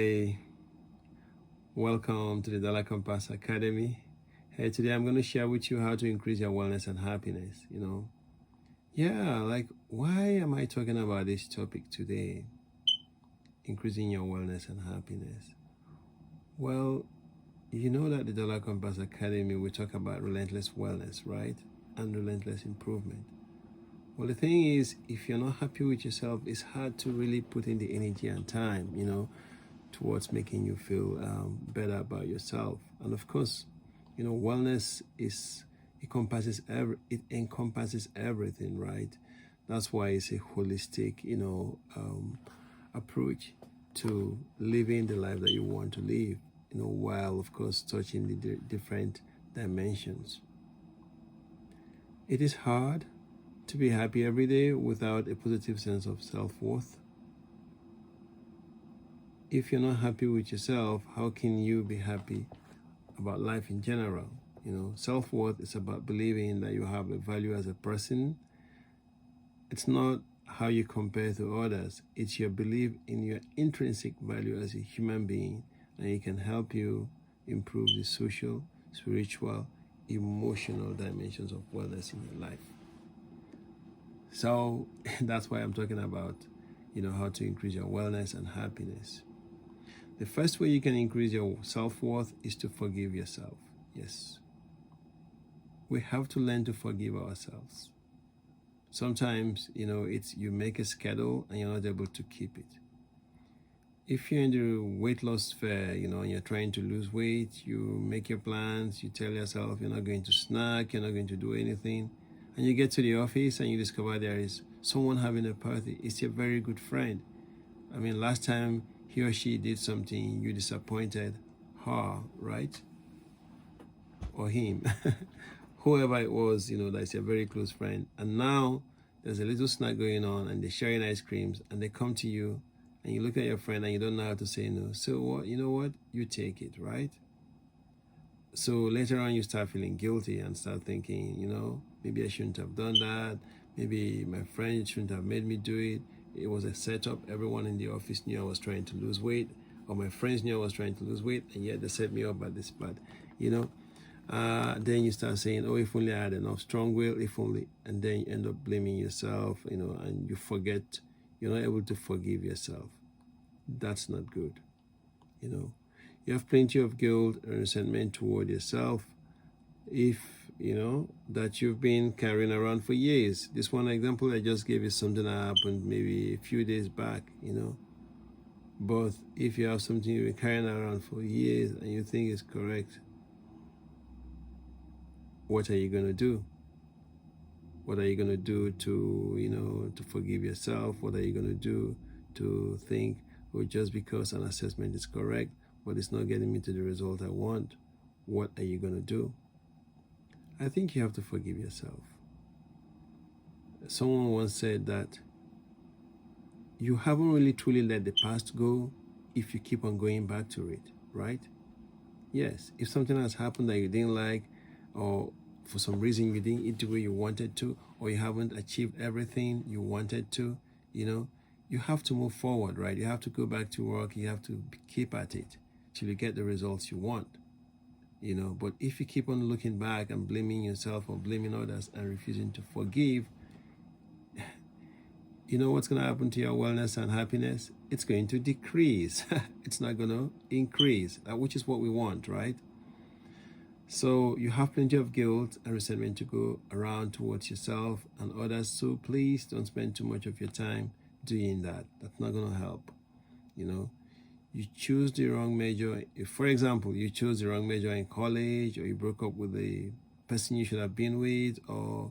Hey, welcome to the Dollar Compass Academy. Hey, today I'm going to share with you how to increase your wellness and happiness. Why am I talking about this topic today? Increasing your wellness and happiness. Well, you know that the Dollar Compass Academy, we talk about relentless wellness, right? And relentless improvement. Well, the thing is, if you're not happy with yourself, it's hard to really put in the energy and time, towards making you feel better about yourself. And of course, wellness it encompasses everything, right? That's why it's a holistic, approach to living the life that you want to live, while of course touching the different dimensions. It is hard to be happy every day without a positive sense of self-worth. If you're not happy with yourself, how can you be happy about life in general? Self-worth is about believing that you have a value as a person. It's not how you compare to others. It's your belief in your intrinsic value as a human being, and it can help you improve the social, spiritual, emotional dimensions of wellness in your life. So that's why I'm talking about, how to increase your wellness and happiness. The first way you can increase your self-worth is to forgive yourself. Yes. We have to learn to forgive ourselves. Sometimes, it's you make a schedule and you're not able to keep it. If you're in the weight loss fair, and you're trying to lose weight, you make your plans, you tell yourself you're not going to snack, you're not going to do anything, and you get to the office and you discover there is someone having a party. It's your very good friend. Last time he or she did something, you disappointed her, right? Or him. Whoever it was, that's your very close friend. And now there's a little snack going on and they're sharing ice creams and they come to you and you look at your friend and you don't know how to say no. So what? You know what? You take it, right? So later on you start feeling guilty and start thinking, maybe I shouldn't have done that. Maybe my friend shouldn't have made me do it. It was a setup. Everyone in the office knew I was trying to lose weight, or my friends knew I was trying to lose weight, and yet they set me up at this part, then you start saying, oh, if only I had enough strong will, if only, and then you end up blaming yourself, and you forget, you're not able to forgive yourself. That's not good. You have plenty of guilt and resentment toward yourself if that you've been carrying around for years. This one example I just gave is something that happened maybe a few days back, but if you have something you've been carrying around for years and you think is correct, what are you going to do? What are you going to do to forgive yourself? What are you going to do to think, oh, just because an assessment is correct but it's not getting me to the result I want, what are you going to do? I think you have to forgive yourself. Someone once said that you haven't really truly let the past go if you keep on going back to it, right? Yes, if something has happened that you didn't like, or for some reason you didn't eat the way you wanted to, or you haven't achieved everything you wanted to, you have to move forward, right? You have to go back to work. You have to keep at it till you get the results you want. But if you keep on looking back and blaming yourself or blaming others and refusing to forgive, you know what's going to happen to your wellness and happiness? It's going to decrease. It's not going to increase, which is what we want, right? So you have plenty of guilt and resentment to go around towards yourself and others. So please don't spend too much of your time doing that. That's not going to help. You choose the wrong major. If, for example, you chose the wrong major in college, or you broke up with the person you should have been with, or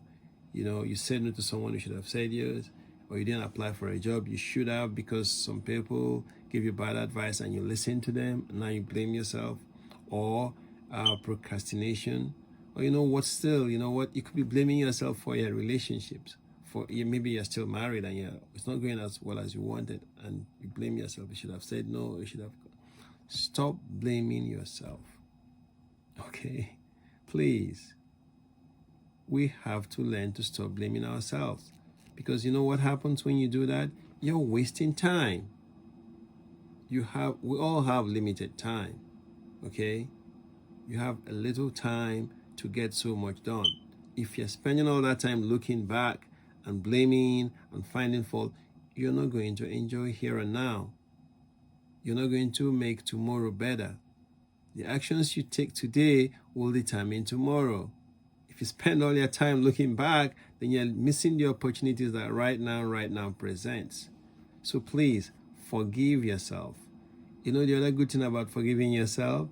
you said no to someone you should have said yes, or you didn't apply for a job you should have because some people give you bad advice and you listen to them and now you blame yourself, or procrastination, or you could be blaming yourself for your relationships. Maybe you're still married and it's not going as well as you wanted, and you blame yourself. You should have said no. You should have. Stop blaming yourself. Okay, please. We have to learn to stop blaming ourselves, because you know what happens when you do that? You're wasting time. we all have limited time, okay? You have a little time to get so much done. If you're spending all that time looking back and blaming and finding fault, you're not going to enjoy here and now. You're not going to make tomorrow better. The actions you take today will determine tomorrow. If you spend all your time looking back, then you're missing the opportunities that right now presents. So please, forgive yourself. You know the other good thing about forgiving yourself?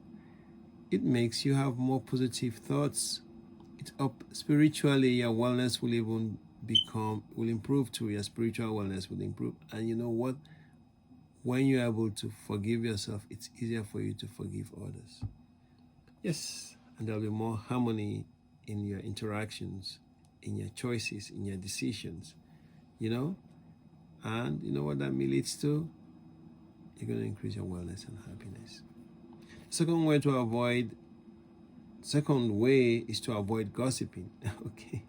It makes you have more positive thoughts. It's up spiritually, your wellness will improve too. Your spiritual wellness will improve. And you know what? When you're able to forgive yourself, it's easier for you to forgive others. Yes, and there'll be more harmony in your interactions, in your choices, in your decisions, you know? And you know what that leads to? You're going to increase your wellness and happiness. Second way is to avoid gossiping. Okay.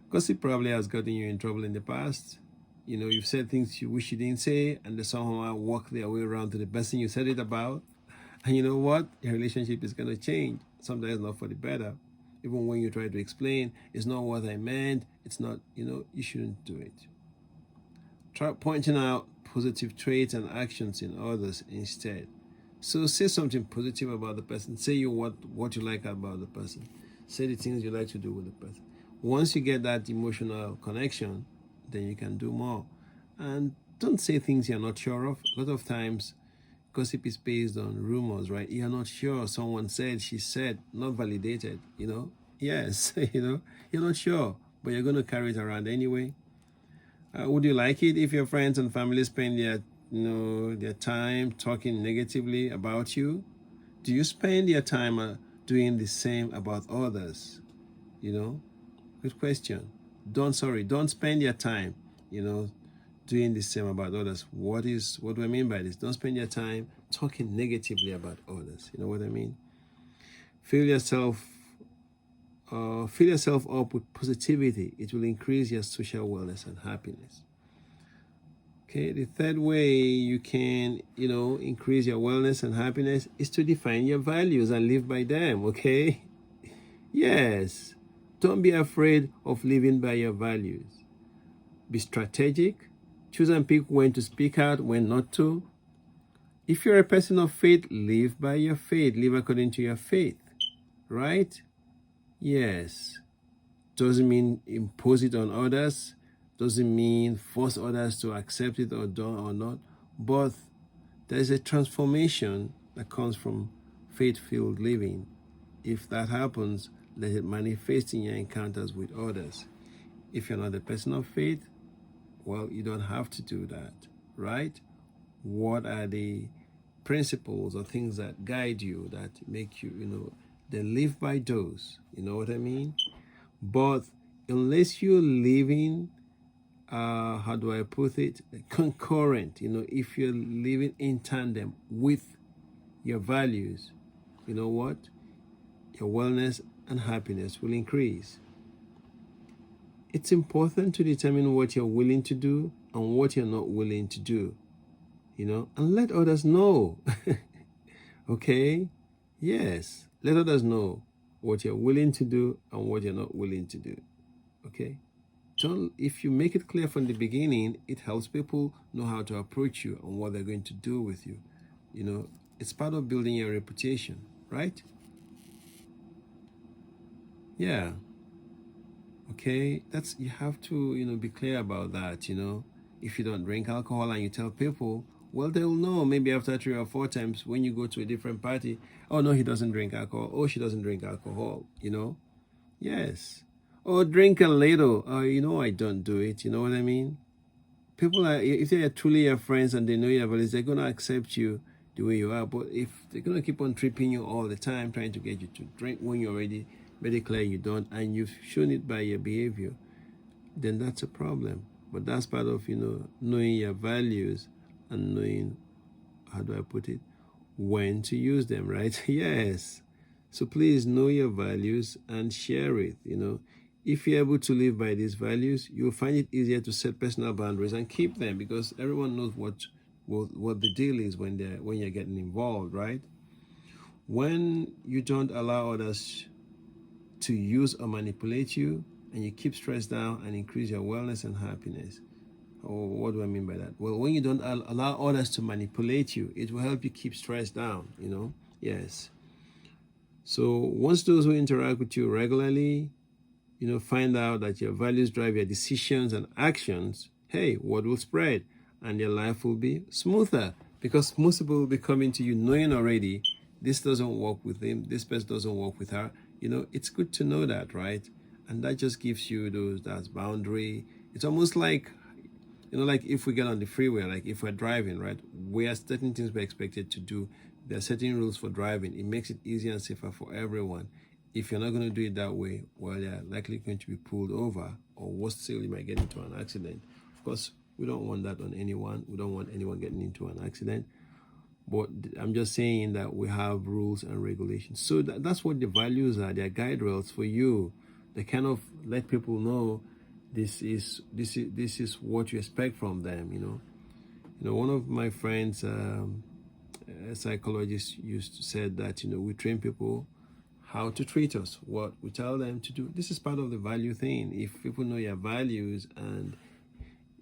Gossip probably has gotten you in trouble in the past. You know, you've said things you wish you didn't say, and they somehow walk their way around to the person you said it about. And you know what? Your relationship is going to change. Sometimes not for the better. Even when you try to explain, it's not what I meant. It's not, you shouldn't do it. Try pointing out positive traits and actions in others instead. So say something positive about the person. Say what you like about the person. Say the things you like to do with the person. Once you get that emotional connection, then you can do more. And don't say things you're not sure of. A lot of times, gossip is based on rumors, right? You're not sure. Someone said, she said, not validated, Yes, you're not sure, but you're going to carry it around anyway. Would you like it if your friends and family spend their time talking negatively about you? Do you spend your time doing the same about others? Good question. Don't spend your time, doing the same about others. What do I mean by this? Don't spend your time talking negatively about others. You know what I mean? Fill yourself up with positivity. It will increase your social wellness and happiness. Okay, the third way you can, increase your wellness and happiness is to define your values and live by them, okay? Yes. Don't be afraid of living by your values. Be strategic. Choose and pick when to speak out, when not to. If you're a person of faith, live by your faith. Live according to your faith. Right? Yes. Doesn't mean impose it on others. Doesn't mean force others to accept it or not. But there's a transformation that comes from faith-filled living. If that happens, let it manifest in your encounters with others. If you're not a person of faith, well, you don't have to do that, right? What are the principles or things that guide you, that make you, then live by those. You know what I mean? But unless you're living, how do I put it? Concurrent, if you're living in tandem with your values, you know what? Your wellness and happiness will increase. It's important to determine what you're willing to do and what you're not willing to do, and let others know. Okay? Yes, let others know what you're willing to do and what you're not willing to do. Okay? If you make it clear from the beginning, it helps people know how to approach you and what they're going to do with you. It's part of building your reputation, right? Yeah. Okay, you have to, be clear about that, If you don't drink alcohol and you tell people, well, they'll know maybe after 3 or 4 times when you go to a different party, oh, no, he doesn't drink alcohol. Oh, she doesn't drink alcohol, Yes. Or drink a little. I don't do it. You know what I mean? People if they are truly your friends and they know your values, they're going to accept you the way you are. But if they're going to keep on tripping you all the time, trying to get you to drink when you're already very clear you don't, and you've shown it by your behavior, then that's a problem. But that's part of, knowing your values and knowing, how do I put it, when to use them, right? Yes. So please know your values and share it, If you're able to live by these values, you'll find it easier to set personal boundaries and keep them, because everyone knows what the deal is when you're getting involved, right? When you don't allow others to use or manipulate you, and you keep stress down and increase your wellness and happiness. Oh, what do I mean by that? Well, when you don't allow others to manipulate you, it will help you keep stress down, Yes. So once those who interact with you regularly, find out that your values drive your decisions and actions, hey, word will spread and your life will be smoother, because most people will be coming to you knowing already this doesn't work with him, this person doesn't work with her. It's good to know that, right? And that just gives you that boundary. It's almost like, like if we get on the freeway, like if we're driving, right? We are certain things we're expected to do. There are certain rules for driving. It makes it easier and safer for everyone. If you're not going to do it that way, well, you're likely going to be pulled over, or worse still, you might get into an accident. Of course, we don't want that on anyone. We don't want anyone getting into an accident. But I'm just saying that we have rules and regulations. So that's what the values are. They're guide rails for you. They kind of let people know this is what you expect from them. One of my friends, a psychologist, used to say that we train people how to treat us, what we tell them to do. This is part of the value thing. If people know your values and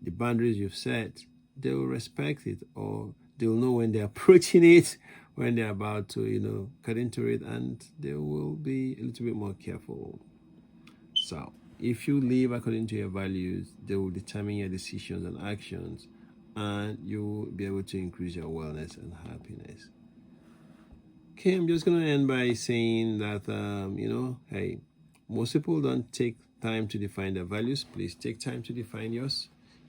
the boundaries you've set, they will respect it, or they'll know when they're approaching it, when they're about to, cut into it, and they will be a little bit more careful. So if you live according to your values, they will determine your decisions and actions, and you will be able to increase your wellness and happiness. Okay, I'm just going to end by saying that, hey, most people don't take time to define their values. Please take time to define yours.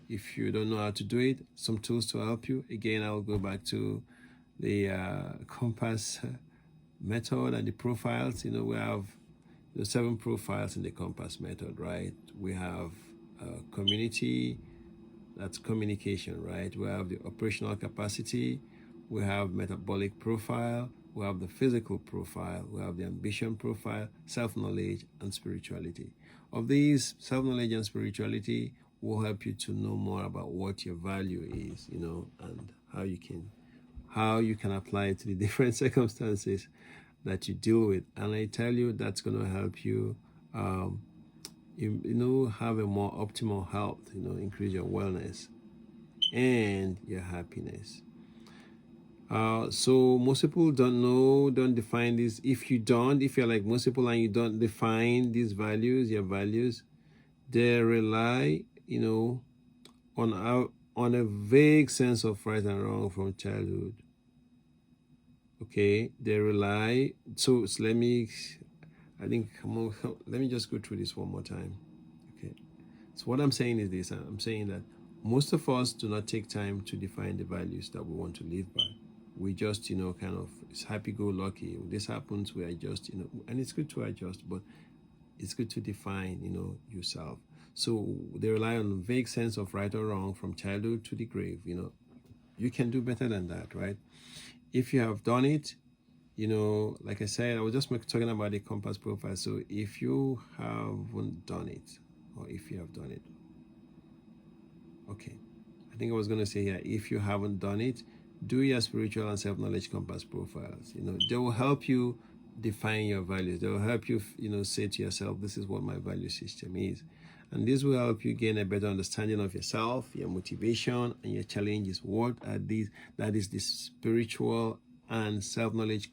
If you don't know how to do it, some tools to help you. Again, I'll go back to the compass method and the profiles. We have the 7 profiles in the compass method, right? We have community, that's communication, right? We have the operational capacity, we have metabolic profile, we have the physical profile, we have the ambition profile, self-knowledge, and spirituality. Of these, self-knowledge and spirituality will help you to know more about what your value is, and how you can apply it to the different circumstances that you deal with. And I tell you, that's going to help you, have a more optimal health, increase your wellness and your happiness. So most people don't define this. If you're like most people and you don't define these values, your values, they rely, on a vague sense of right and wrong from childhood. Okay, they rely. So let me just go through this one more time. Okay, so what I'm saying is this: I'm saying that most of us do not take time to define the values that we want to live by. We just, kind of, it's happy-go-lucky. This happens, we adjust, and it's good to adjust, but it's good to define, yourself. So they rely on a vague sense of right or wrong from childhood to the grave. You can do better than that, right? If you have done it, like I said, I was just talking about the compass profile. So if you haven't done it, or if you have done it, okay, I think I was going to say here, if you haven't done it, do your spiritual and self-knowledge compass profiles. They will help you define your values. They will help you, say to yourself, this is what my value system is. And this will help you gain a better understanding of yourself, your motivation, and your challenges. What are these? That is the spiritual and self-knowledge,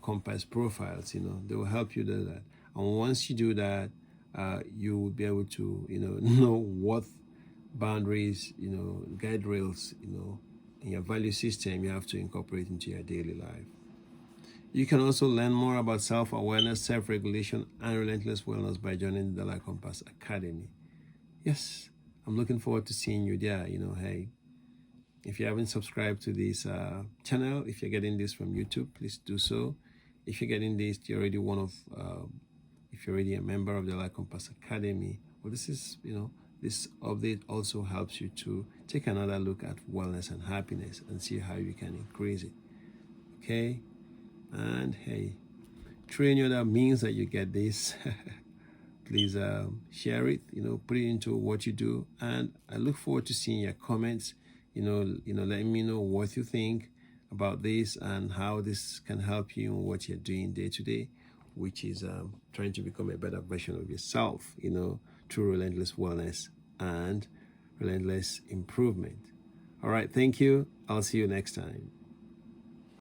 compass profiles. They will help you do that. And once you do that, you will be able to, know what boundaries, guide rails, in your value system you have to incorporate into your daily life. You can also learn more about self-awareness, self-regulation, and relentless wellness by joining the Dalai Compass Academy. Yes, I'm looking forward to seeing you there. Hey, if you haven't subscribed to this channel, if you're getting this from YouTube, please do so. If you're getting this, you're already if you're already a member of the Dalai Compass Academy, well, this is, this update also helps you to take another look at wellness and happiness and see how you can increase it. Okay? And hey, through any other means that you get this, please share it, put it into what you do. And I look forward to seeing your comments. letting me know what you think about this and how this can help you in what you're doing day to day, which is trying to become a better version of yourself, through relentless wellness and relentless improvement. All right, thank you. I'll see you next time.